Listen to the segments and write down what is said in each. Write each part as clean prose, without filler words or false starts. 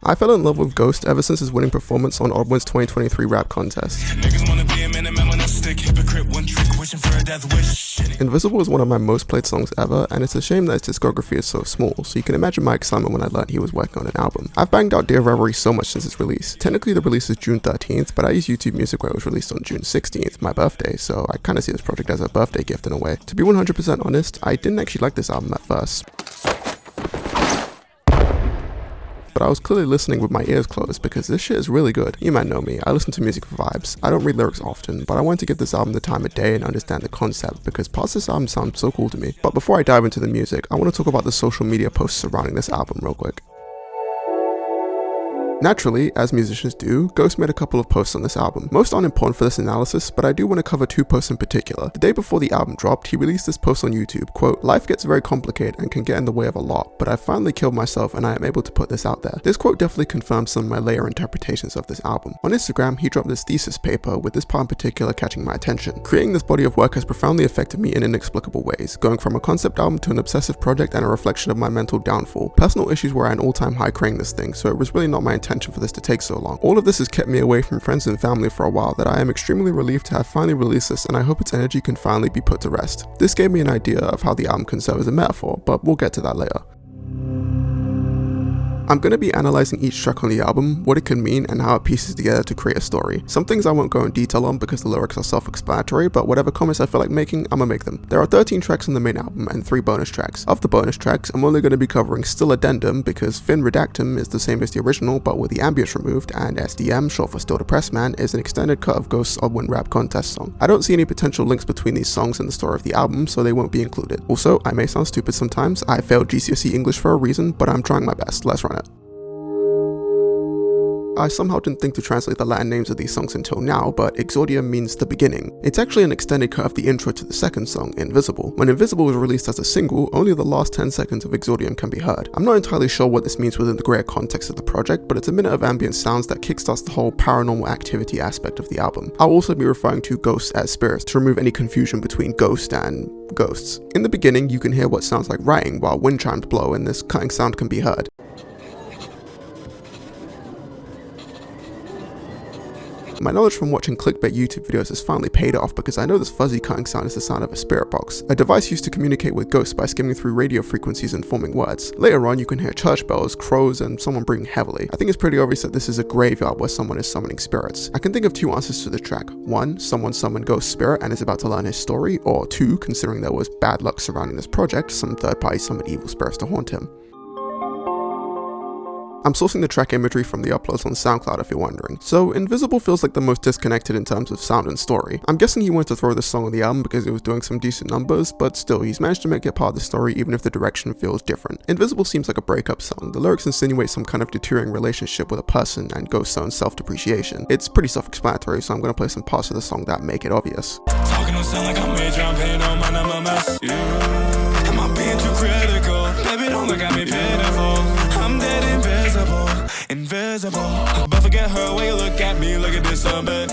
I fell in love with Ghost ever since his winning performance on Oddwin's 2023 rap contest. Invisible is one of my most played songs ever, and it's a shame that his discography is so small, so you can imagine my excitement when I learned he was working on an album. I've banged out Dear Reverie so much since its release. Technically the release is June 13th, but I use YouTube Music where it was released on June 16th, my birthday, so I kinda see this project as a birthday gift in a way. To be 100% honest, I didn't actually like this album at first. But I was clearly listening with my ears closed because this shit is really good. You might know me, I listen to music for vibes. I don't read lyrics often, but I wanted to give this album the time of day and understand the concept because parts of this album sound so cool to me. But before I dive into the music, I want to talk about the social media posts surrounding this album real quick. Naturally, as musicians do, Ghost made a couple of posts on this album. Most aren't important for this analysis, but I do want to cover two posts in particular. The day before the album dropped, he released this post on YouTube, quote, "Life gets very complicated and can get in the way of a lot, but I finally killed myself and I am able to put this out there." This quote definitely confirms some of my later interpretations of this album. On Instagram, he dropped this thesis paper, with this part in particular catching my attention. Creating this body of work has profoundly affected me in inexplicable ways, going from a concept album to an obsessive project and a reflection of my mental downfall. Personal issues were at an all-time high creating this thing, so it was really not my intention for this to take so long. All of this has kept me away from friends and family for a while that I am extremely relieved to have finally released this, and I hope its energy can finally be put to rest. This gave me an idea of how the album can serve as a metaphor, but we'll get to that later. I'm going to be analysing each track on the album, what it can mean, and how it pieces together to create a story. Some things I won't go in detail on because the lyrics are self-explanatory, but whatever comments I feel like making, I'm gonna make them. There are 13 tracks on the main album and 3 bonus tracks. Of the bonus tracks, I'm only going to be covering Still Addendum because Fin Redactum is the same as the original but with the ambience removed, and SDM, short for Still Depressed Man, is an extended cut of Ghost's Oddwin rap contest song. I don't see any potential links between these songs and the story of the album, so they won't be included. Also, I may sound stupid sometimes. I failed GCSE English for a reason, but I'm trying my best. Let's run it. I somehow didn't think to translate the Latin names of these songs until now, but Exordium means the beginning. It's actually an extended cut of the intro to the second song, Invisible. When Invisible was released as a single, only the last 10 seconds of Exordium can be heard. I'm not entirely sure what this means within the greater context of the project, but it's a minute of ambient sounds that kickstarts the whole paranormal activity aspect of the album. I'll also be referring to ghosts as spirits to remove any confusion between ghost and ghosts. In the beginning, you can hear what sounds like writing while wind chimes blow, and this cutting sound can be heard. My knowledge from watching clickbait YouTube videos has finally paid off because I know this fuzzy cutting sound is the sound of a spirit box, a device used to communicate with ghosts by skimming through radio frequencies and forming words. Later on, you can hear church bells, crows, and someone breathing heavily. I think it's pretty obvious that this is a graveyard where someone is summoning spirits. I can think of 2 answers to the track. 1, someone summoned ghost spirit and is about to learn his story, or 2, considering there was bad luck surrounding this project, some third party summoned evil spirits to haunt him. I'm sourcing the track imagery from the uploads on SoundCloud if you're wondering. So Invisible feels like the most disconnected in terms of sound and story. I'm guessing he wanted to throw this song on the album because it was doing some decent numbers, but still, he's managed to make it part of the story even if the direction feels different. Invisible seems like a breakup song. The lyrics insinuate some kind of deteriorating relationship with a person and Ghost's own self-depreciation. It's pretty self-explanatory, so I'm going to play some parts of the song that make it obvious. Talking don't sound like I'm major, I'm paying on my number mess. Am I being too critical? Baby, don't look at me pitiful. I'm dead invisible. But forget her when you look at me, look at this a bit.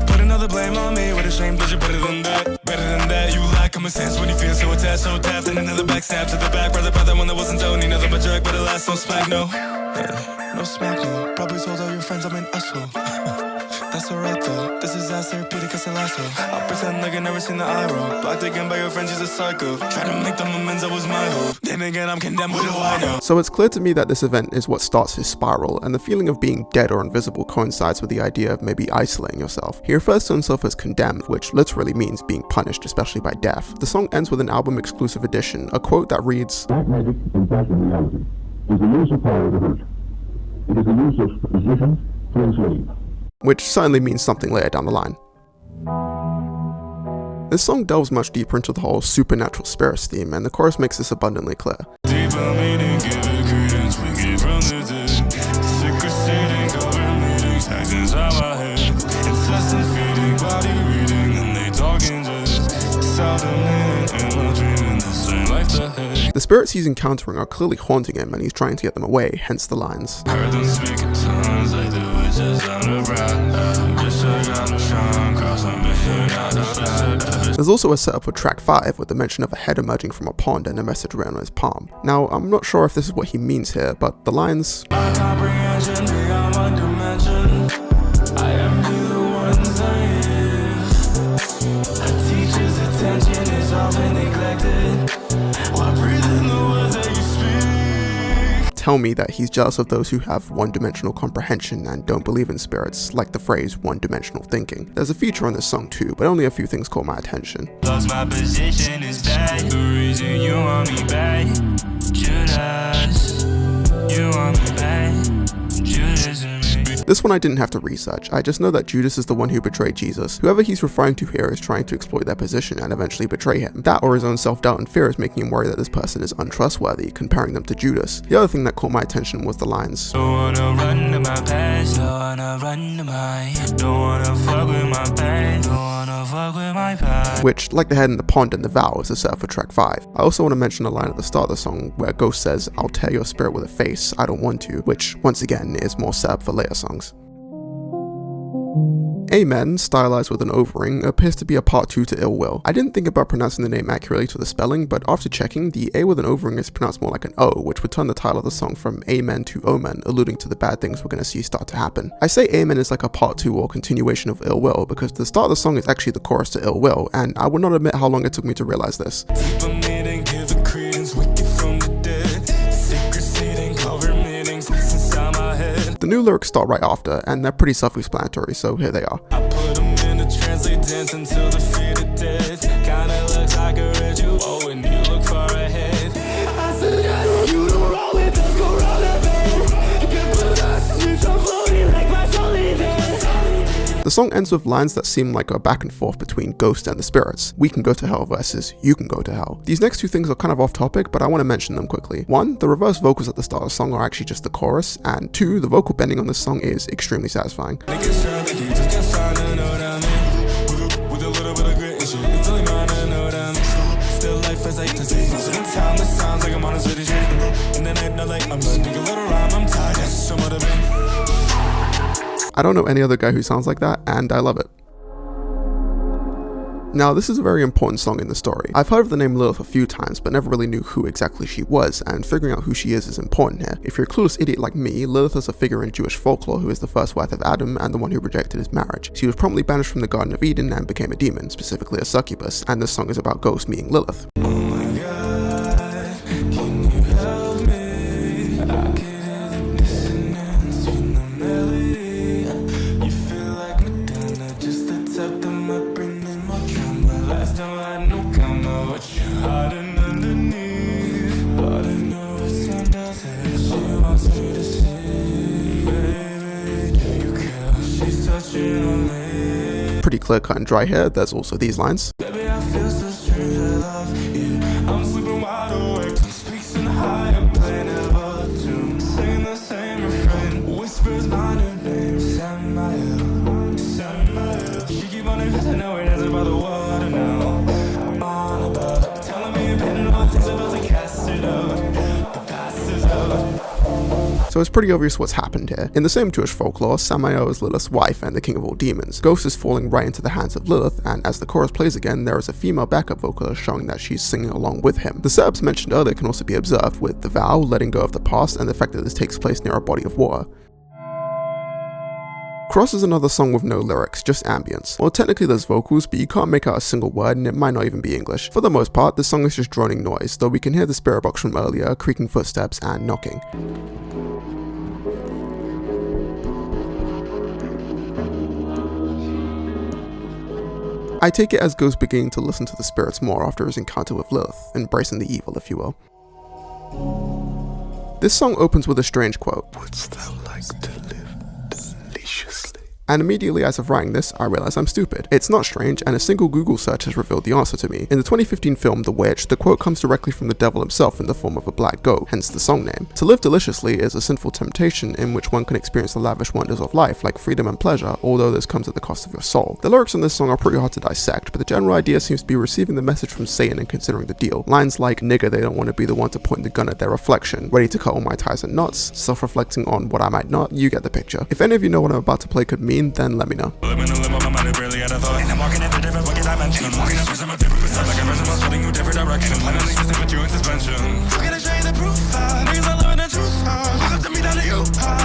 Put another blame on me, what a shame, but you're better than that. Better than that, you lack common sense when you feel so attached, so daft. And another backstab to the back, brother, one that wasn't Tony, nothing but jerk, but the last don't smack, no. Yeah, no smack, no. Probably told all your friends I'm an asshole. That's alright though, this is as therapeutic as a lasso. I'll pretend like I never seen the eye roll. Blocked again by your friends, she's a psycho. Try to make them amends, that was my hope. Then again, I'm condemned, what do I know? So it's clear to me that this event is what starts his spiral, and the feeling of being dead or invisible coincides with the idea of maybe isolating yourself. He refers to himself as condemned, which literally means being punished, especially by death. The song ends with an album exclusive edition, a quote that reads, "Black magic and fashion reality is the use of power to hurt. It is the use of position to enslave." Which certainly means something later down the line. This song delves much deeper into the whole supernatural spirits theme, and the chorus makes this abundantly clear. Deeper meaning, give it credence, we get from the dead. Secret sitting, over meetings, actions out my head. Incessant feeding, body reading, and they talking just. Sound a minute, and I'm dreaming the same life to head. The spirits he's encountering are clearly haunting him, and he's trying to get them away, hence the lines. Heard them speak in tongues, I do it. There's also a setup for track 5 with the mention of a head emerging from a pond and a message written on his palm. Now, I'm not sure if this is what he means here, but the lines tell me that he's jealous of those who have one-dimensional comprehension and don't believe in spirits, like the phrase one-dimensional thinking. There's a feature on this song too, but only a few things caught my attention. My position is bad. The reason you want me back, Judas. You want me back, Judas and me. This one I didn't have to research, I just know that Judas is the one who betrayed Jesus. Whoever he's referring to here is trying to exploit their position and eventually betray him. That or his own self-doubt and fear is making him worry that this person is untrustworthy, comparing them to Judas. The other thing that caught my attention was the lines. Don't wanna run to my past, don't wanna run to my, don't wanna fuck with my past, don't wanna fuck with my past. Which, like the head in the pond and the vow, is the setup for track 5. I also want to mention a line at the start of the song where Ghost says, "I'll tear your spirit with a face, I don't want to," which, once again, is more setup for later songs. Amen, stylized with an O-ring, appears to be a part 2 to Ill Will. I didn't think about pronouncing the name accurately to the spelling, but after checking, the A with an O-ring is pronounced more like an O, which would turn the title of the song from Amen to Omen, alluding to the bad things we're going to see start to happen. I say Amen is like a part 2 or continuation of Ill Will because the start of the song is actually the chorus to Ill Will, and I will not admit how long it took me to realize this. The new lyrics start right after, and they're pretty self-explanatory, so here they are. I put them in the translate dance until the feet of death. Kinda looks like a ritual, oh, and you look far ahead. I said, you don't roll with us, go roll it back. You can put us in some floating like my soul is dead. The song ends with lines that seem like a back and forth between Ghost and the spirits. We can go to hell versus you can go to hell. These next two things are kind of off topic, but I want to mention them quickly. 1, the reverse vocals at the start of the song are actually just the chorus, and 2, the vocal bending on this song is extremely satisfying. I don't know any other guy who sounds like that, and I love it. Now, this is a very important song in the story. I've heard of the name Lilith a few times, but never really knew who exactly she was, and figuring out who she is important here. If you're a clueless idiot like me, Lilith is a figure in Jewish folklore who is the first wife of Adam and the one who rejected his marriage. She was promptly banished from the Garden of Eden and became a demon, specifically a succubus, and this song is about Ghost meeting Lilith. Pretty clear cut and dry here. There's also these lines. Baby, I feel so strange, I love you. I'm sleeping wide awake, speaking high and playing a tune, singing the same refrain, whispers my new name, Samael, Samael. She keep on investing now, it is about the water now. On above, telling me opinion on things about to cast it out. The past is out. So it's pretty obvious what's happened here. In the same Jewish folklore, Samael is Lilith's wife and the king of all demons. Ghost is falling right into the hands of Lilith, and as the chorus plays again, there is a female backup vocalist showing that she's singing along with him. The setups mentioned earlier can also be observed, with the vow, letting go of the past, and the fact that this takes place near a body of water. Cross is another song with no lyrics, just ambience. Well, technically there's vocals, but you can't make out a single word and it might not even be English. For the most part, this song is just droning noise, though we can hear the spirit box from earlier, creaking footsteps, and knocking. I take it as Ghost beginning to listen to the spirits more after his encounter with Lilith, embracing the evil, if you will. This song opens with a strange quote. Wouldst thou like to live deliciously? And immediately as of writing this, I realize I'm stupid. It's not strange, and a single Google search has revealed the answer to me. In the 2015 film The Witch, the quote comes directly from the devil himself in the form of a black goat, hence the song name. To live deliciously is a sinful temptation in which one can experience the lavish wonders of life like freedom and pleasure, although this comes at the cost of your soul. The lyrics on this song are pretty hard to dissect, but the general idea seems to be receiving the message from Satan and considering the deal. Lines like, nigga, they don't want to be the one to point the gun at their reflection, ready to cut all my ties and knots, self-reflecting on what I might not, you get the picture. If any of you know what I'm about to play could mean, then let me know.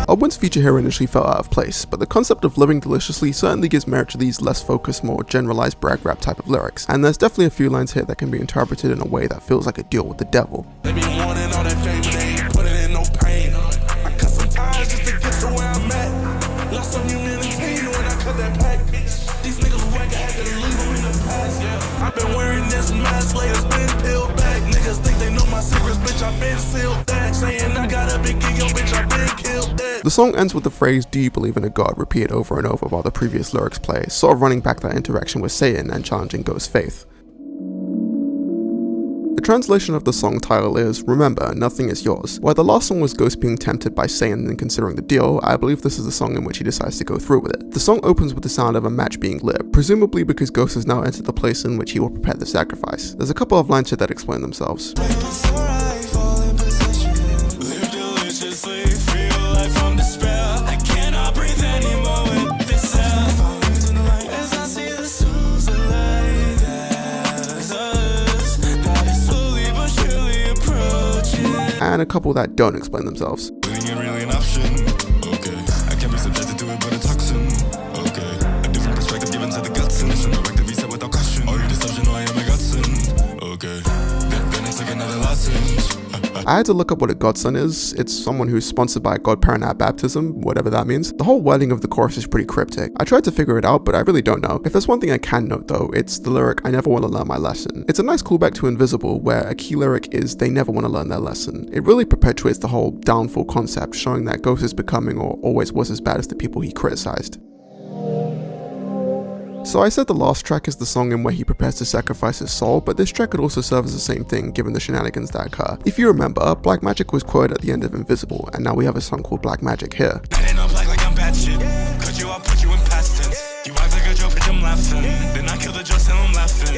Owen's feature here initially felt out of place, but the concept of living deliciously certainly gives merit to these less focused, more generalized brag rap type of lyrics, and there's definitely a few lines here that can be interpreted in a way that feels like a deal with the devil. They be wanting all that fame, they ain't put it in no pain. I cut some ties just to get to where I'm at. Lost some humanity when I cut that pack, bitch. These niggas whack, I had to leave them in the past, yeah. I've been wearing this mask, layers been peeled back. Niggas think they know my secrets, bitch, I been sealed that. Saying I got a big gig, yo, bitch, I been killed that. The song ends with the phrase, "Do you believe in a god?" repeated over and over while the previous lyrics play, sort of running back that interaction with Satan and challenging Ghost's faith. The translation of the song title is, "Remember, nothing is yours." While the last song was Ghost being tempted by Satan and considering the deal, I believe this is the song in which he decides to go through with it. The song opens with the sound of a match being lit, presumably because Ghost has now entered the place in which he will prepare the sacrifice. There's a couple of lines here that explain themselves. And a couple that don't explain themselves. I had to look up what a godson is. It's someone who's sponsored by a godparent at baptism, whatever that means. The whole wording of the chorus is pretty cryptic. I tried to figure it out, but I really don't know. If there's one thing I can note though, it's the lyric, "I never want to learn my lesson." It's a nice callback to Invisible, where a key lyric is they never want to learn their lesson. It really perpetuates the whole downfall concept, showing that Ghost is becoming or always was as bad as the people he criticized. So I said the last track is the song in where he prepares to sacrifice his soul, but this track could also serve as the same thing given the shenanigans that occur. If you remember, Black Magic was quoted at the end of Invisible, and now we have a song called Black Magic here. Then I kill the joke till I'm laughing.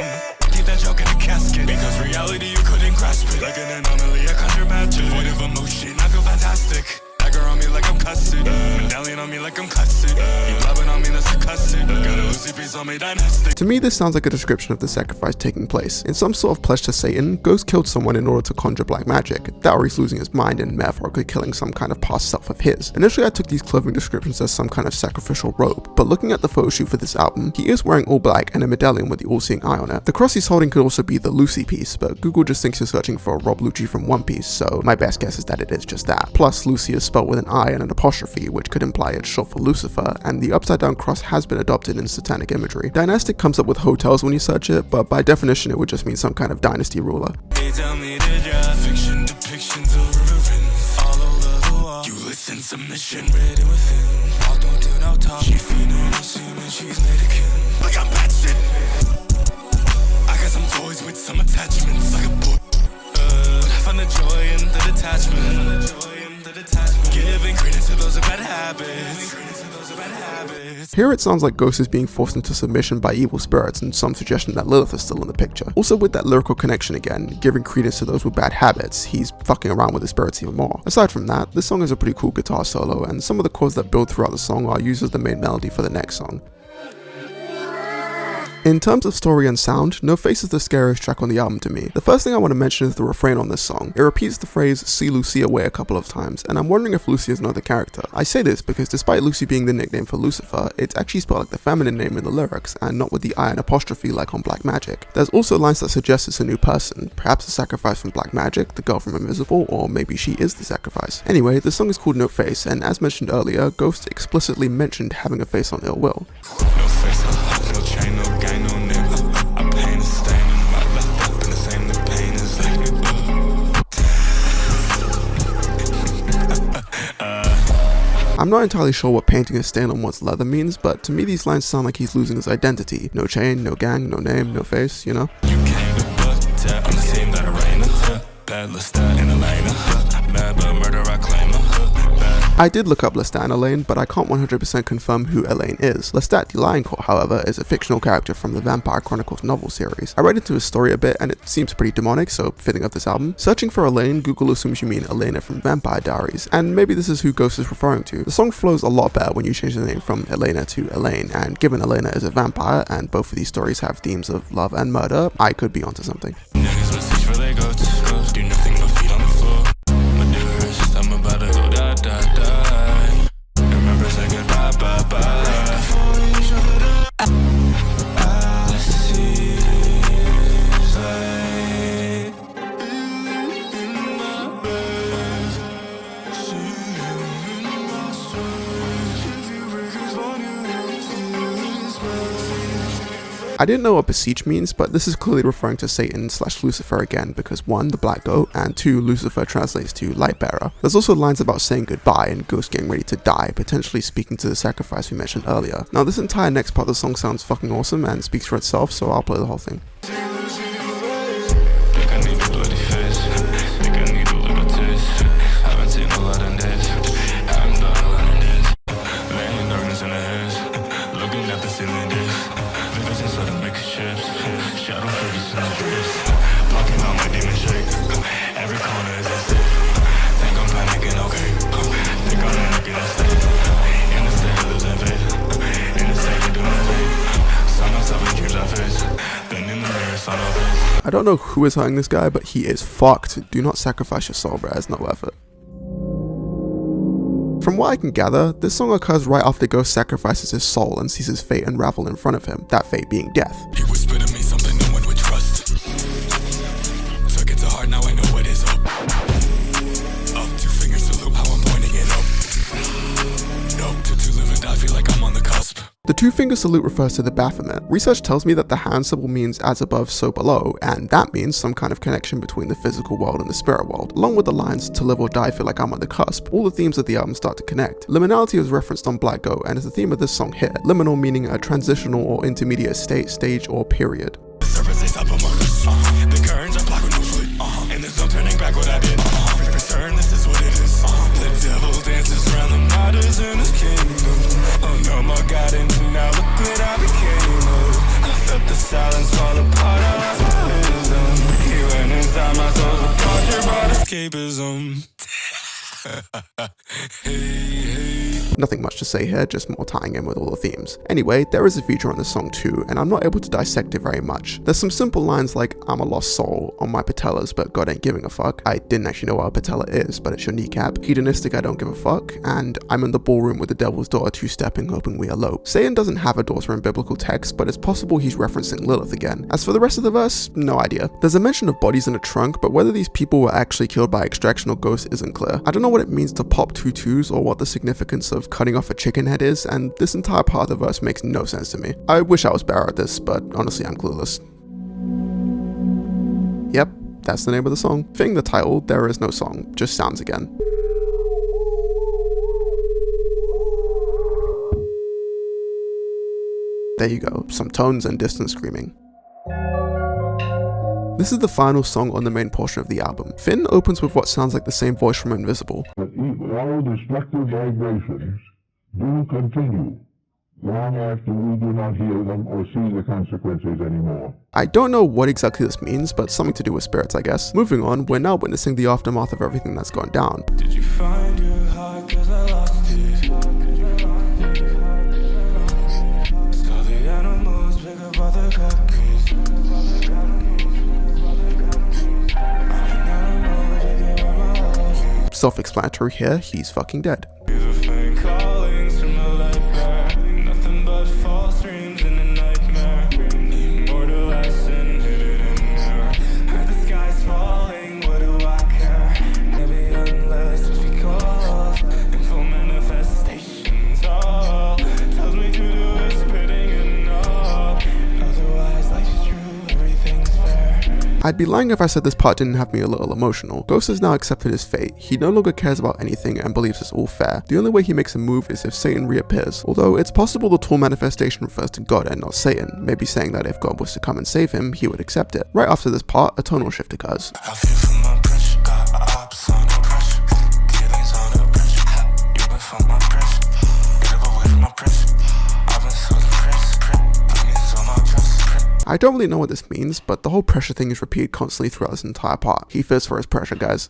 Keep that joke in a casket, because reality you couldn't grasp it. Like an anomaly, I conjure magic. Void of emotion, I feel fantastic. Dagger on me like I'm cussing. Medallion on me like I'm cussing. You loving on me, that's a cussing. Got a Lucy piece on me, dynastic. To me, this sounds like a description of the sacrifice taking place. In some sort of pledge to Satan, Ghost killed someone in order to conjure black magic, that or he's losing his mind and metaphorically killing some kind of past self of his. Initially, I took these clothing descriptions as some kind of sacrificial robe, but looking at the photo shoot for this album, he is wearing all black and a medallion with the all-seeing eye on it. The cross he's holding could also be the Lucy piece, but Google just thinks you're searching for Rob Lucci from One Piece, so my best guess is that it is just that. Plus, Lucy is spelled with an I and an apostrophe, which could imply it's short for Lucifer, and the upside down cross has been adopted in satanic imagery. Dynastic comes up with hotels when you search it, but by definition it would just mean some kind of dynasty ruler. They tell me to just fiction depictions of reverence all over the wall. You listen, submission, ready within. Walk, don't do no talk. She feeling assuming she's made a kin. Like I'm bad shit. I got some toys with some attachments, like a boy. I find the joy in the detachment. Giving credence to those with bad habits. Here it sounds like Ghost is being forced into submission by evil spirits and some suggestion that Lilith is still in the picture. Also with that lyrical connection again, giving credence to those with bad habits, he's fucking around with the spirits even more. Aside from that, this song is a pretty cool guitar solo, and some of the chords that build throughout the song are used as the main melody for the next song. In terms of story and sound, No Face is the scariest track on the album to me. The first thing I want to mention is the refrain on this song. It repeats the phrase, "See Lucy away" a couple of times, and I'm wondering if Lucy is another character. I say this because despite Lucy being the nickname for Lucifer, it's actually spelled like the feminine name in the lyrics, and not with the I and apostrophe like on Black Magic. There's also lines that suggest it's a new person, perhaps a sacrifice from Black Magic, the girl from Invisible, or maybe she is the sacrifice. Anyway, the song is called No Face, and as mentioned earlier, Ghost explicitly mentioned having a face on ill will. No face, no chain, no gang, no name. I'm pain is staining my left up in the same, the pain is like I'm not entirely sure what painting a stain on one's leather means, but to me these lines sound like he's losing his identity. No chain, no gang, no name, no face, you know? You came to put on the scene that I rain. Bad Lestat in a lane. Bad but murder I claim. I did look up Lestat and Elaine, but I can't 100% confirm who Elaine is. Lestat the Lion Court, however, is a fictional character from the Vampire Chronicles novel series. I read into his story a bit and it seems pretty demonic, so fitting of this album. Searching for Elaine, Google assumes you mean Elena from Vampire Diaries, and maybe this is who Ghost is referring to. The song flows a lot better when you change the name from Elena to Elaine, and given Elena is a vampire and both of these stories have themes of love and murder, I could be onto something. Niggas will search for their goats. Do nothing but feet on the floor. My dearest, I'm about to go die, die, die. Remember, say goodbye, bye, bye. I see light in my bed. See you in my soul. If you break as long as you feel. I didn't know what beseech means, but this is clearly referring to Satan / Lucifer again, because 1, the black goat, and 2, Lucifer translates to light bearer. There's also lines about saying goodbye and Ghost getting ready to die, potentially speaking to the sacrifice we mentioned earlier. Now this entire next part of the song sounds fucking awesome and speaks for itself, so I'll play the whole thing. I don't know who is hurting this guy, but he is fucked. Do not sacrifice your soul, bro. It's not worth it. From what I can gather, this song occurs right after Ghost sacrifices his soul and sees his fate unravel in front of him, that fate being death. He whispered to me something no one would trust. Took it to heart, now I know what is up. Up, 2 fingers salute how I'm pointing it up. Nope, to live and die, feel like I'm on the cusp. The 2-finger salute refers to the Baphomet. Research tells me that the hand symbol means as above, so below, and that means some kind of connection between the physical world and the spirit world. Along with the lines, to live or die, feel like I'm on the cusp, all the themes of the album start to connect. Liminality is referenced on Black Goat and is the theme of this song here. Liminal meaning a transitional or intermediate state, stage, or period. The currents are black with no foot. And there's no turning back what I did. Return, this is what it is. The devil dances around the martyrs in his kingdom. Oh no more guidance, now look what I became. I felt the silence fall apart, I lost my wisdom. He went inside my soul, a torture brought escapism. Nothing much to say here, just more tying in with all the themes. Anyway, there is a feature on this song too, and I'm not able to dissect it very much. There's some simple lines like, I'm a lost soul, on my patellas, but God ain't giving a fuck. I didn't actually know what a patella is, but it's your kneecap. Hedonistic, I don't give a fuck. And I'm in the ballroom with the devil's daughter 2-stepping, hoping we elope. Satan doesn't have a daughter in biblical text, but it's possible he's referencing Lilith again. As for the rest of the verse, no idea. There's a mention of bodies in a trunk, but whether these people were actually killed by extraction or ghost isn't clear. I don't know what it means to pop 2 2s or what the significance of cutting off a chicken head is, and this entire part of the verse makes no sense to me. I wish I was better at this, but honestly I'm clueless. Yep, that's the name of the song. Fitting the title, there is no song, just sounds again. There you go, some tones and distant screaming. This is the final song on the main portion of the album. Finn opens with what sounds like the same voice from Invisible. But all destructive vibrations do continue long after we do not hear them or see the consequences anymore. I don't know what exactly this means, but something to do with spirits, I guess. Moving on, we're now witnessing the aftermath of everything that's gone down. Did you find your heart? 'Cause I lost it. Saw the animals pick up all the copies. Self-explanatory here, he's fucking dead. I'd be lying if I said this part didn't have me a little emotional. Ghost has now accepted his fate. He no longer cares about anything and believes it's all fair. The only way he makes a move is if Satan reappears, although it's possible the tall manifestation refers to God and not Satan, maybe saying that if God was to come and save him, he would accept it. Right after this part, a tonal shift occurs. I don't really know what this means, but the whole pressure thing is repeated constantly throughout this entire part. He fears for his pressure, guys.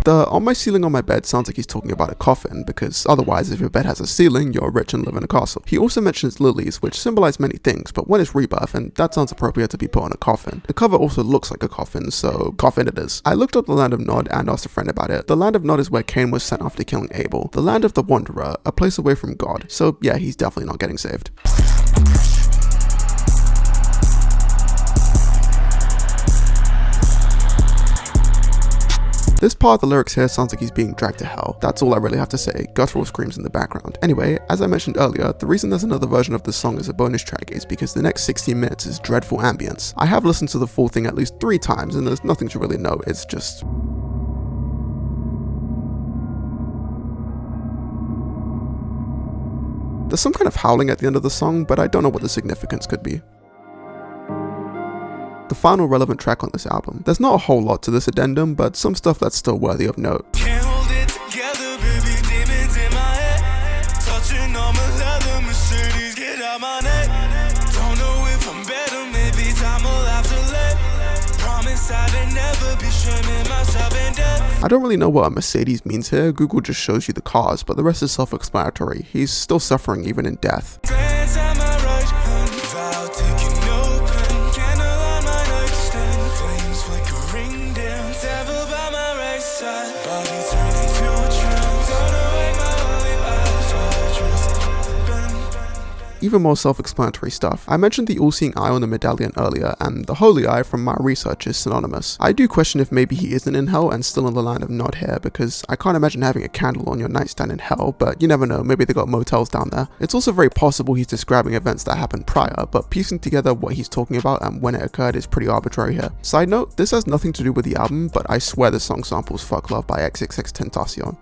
The "on my ceiling on my bed" sounds like he's talking about a coffin, because otherwise if your bed has a ceiling, you're rich and live in a castle. He also mentions lilies, which symbolize many things, but one is rebirth, and that sounds appropriate to be put on a coffin. The cover also looks like a coffin, so coffin it is. I looked up the land of Nod and asked a friend about it. The land of Nod is where Cain was sent after killing Abel. The land of the wanderer, a place away from God. So yeah, he's definitely not getting saved. This part of the lyrics here sounds like he's being dragged to hell. That's all I really have to say. Guttural screams in the background. Anyway, as I mentioned earlier, the reason there's another version of this song as a bonus track is because the next 16 minutes is dreadful ambience. I have listened to the full thing at least 3 times and there's nothing to really know, it's just... There's some kind of howling at the end of the song, but I don't know what the significance could be. The final relevant track on this album. There's not a whole lot to this addendum, but some stuff that's still worthy of note. Can't hold it together, baby, demons in my head. Touching on my leather, Mercedes, get out my neck. Don't know if I'm better, maybe time will have to let. Promise I'd never be shaming myself in death. I don't really know what a Mercedes means here. Google just shows you the cars, but the rest is self-explanatory. He's still suffering even in death. Glance at my right hand, without taking open. Candle on my nightstand, flames flickering dim. Devil by my right side, body turning to a trance. Don't awake my holy eyes, all the truth bend. Even more self-explanatory stuff. I mentioned the all-seeing eye on the medallion earlier, and the holy eye from my research is synonymous. I do question if maybe he isn't in hell and still in the land of Nod here, because I can't imagine having a candle on your nightstand in hell, but you never know, maybe they got motels down there. It's also very possible he's describing events that happened prior, but piecing together what he's talking about and when it occurred is pretty arbitrary here. Side note, this has nothing to do with the album, but I swear the song samples Fuck Love by XXXTentacion.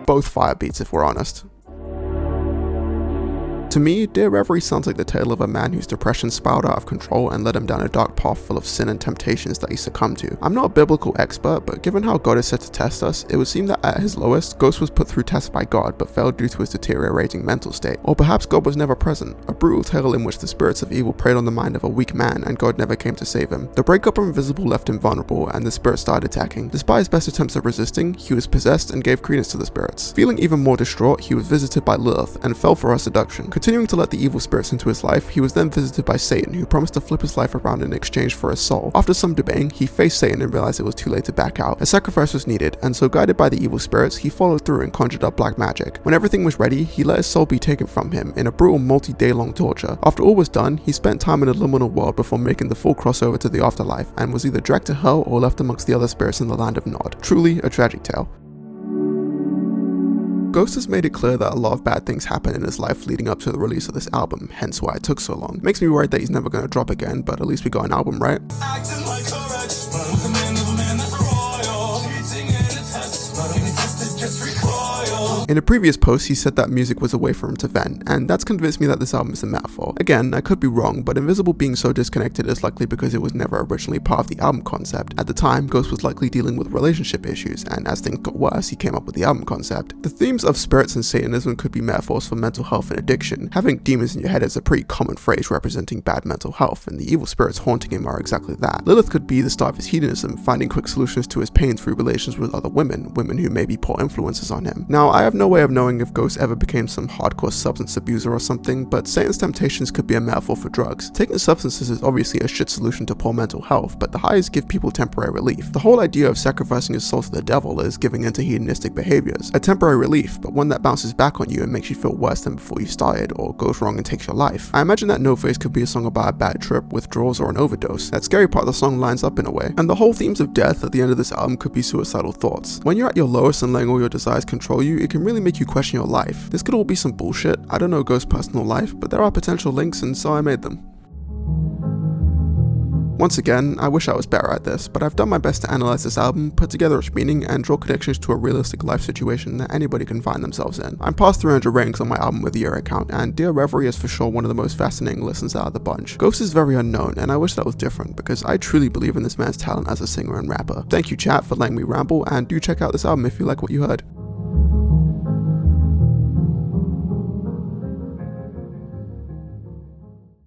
Both fire beats if we're honest. To me, Dear Reverie sounds like the tale of a man whose depression spiraled out of control and led him down a dark path full of sin and temptations that he succumbed to. I'm not a biblical expert, but given how God is set to test us, it would seem that at his lowest, Ghost was put through tests by God but failed due to his deteriorating mental state. Or perhaps God was never present, a brutal tale in which the spirits of evil preyed on the mind of a weak man and God never came to save him. The breakup from Invisible left him vulnerable and the spirits started attacking. Despite his best attempts at resisting, he was possessed and gave credence to the spirits. Feeling even more distraught, he was visited by Lilith and fell for her seduction. Continuing to let the evil spirits into his life, he was then visited by Satan, who promised to flip his life around in exchange for his soul. After some debating, he faced Satan and realized it was too late to back out. A sacrifice was needed, and so guided by the evil spirits, he followed through and conjured up black magic. When everything was ready, he let his soul be taken from him in a brutal multi-day long torture. After all was done, he spent time in a liminal world before making the full crossover to the afterlife, and was either dragged to hell or left amongst the other spirits in the land of Nod. Truly a tragic tale. Ghost has made it clear that a lot of bad things happened in his life leading up to the release of this album, hence why it took so long. Makes me worried that he's never going to drop again, but at least we got an album, right? Acting like a wretch, but I'm the man of a man that's royal. Cheating in a test, but any test it just recoil. In a previous post, he said that music was a way for him to vent, and that's convinced me that this album is a metaphor. Again, I could be wrong, but Invisible being so disconnected is likely because it was never originally part of the album concept. At the time, Ghost was likely dealing with relationship issues, and as things got worse, he came up with the album concept. The themes of spirits and Satanism could be metaphors for mental health and addiction. Having demons in your head is a pretty common phrase representing bad mental health, and the evil spirits haunting him are exactly that. Lilith could be the start of his hedonism, finding quick solutions to his pain through relations with other women who may be poor influences on him. Now, I have no way of knowing if Ghost ever became some hardcore substance abuser or something, but Satan's temptations could be a metaphor for drugs. Taking substances is obviously a shit solution to poor mental health, but the highs give people temporary relief. The whole idea of sacrificing your soul to the devil is giving into hedonistic behaviors, a temporary relief, but one that bounces back on you and makes you feel worse than before you started, or goes wrong and takes your life. I imagine that No Face could be a song about a bad trip, withdrawals, or an overdose. That scary part of the song lines up in a way, and the whole themes of death at the end of this album could be suicidal thoughts. When you're at your lowest and letting all your desires control you, it can really make you question your life. This could all be some bullshit. I don't know Ghost's personal life, but there are potential links, and so I made them. Once again, I wish I was better at this, but I've done my best to analyze this album, put together its meaning, and draw connections to a realistic life situation that anybody can find themselves in. I'm past 300 ratings on my album with the year count, and Dear Reverie is for sure one of the most fascinating listens out of the bunch. Ghost is very unknown, and I wish that was different, because I truly believe in this man's talent as a singer and rapper. Thank you chat for letting me ramble, and do check out this album if you like what you heard.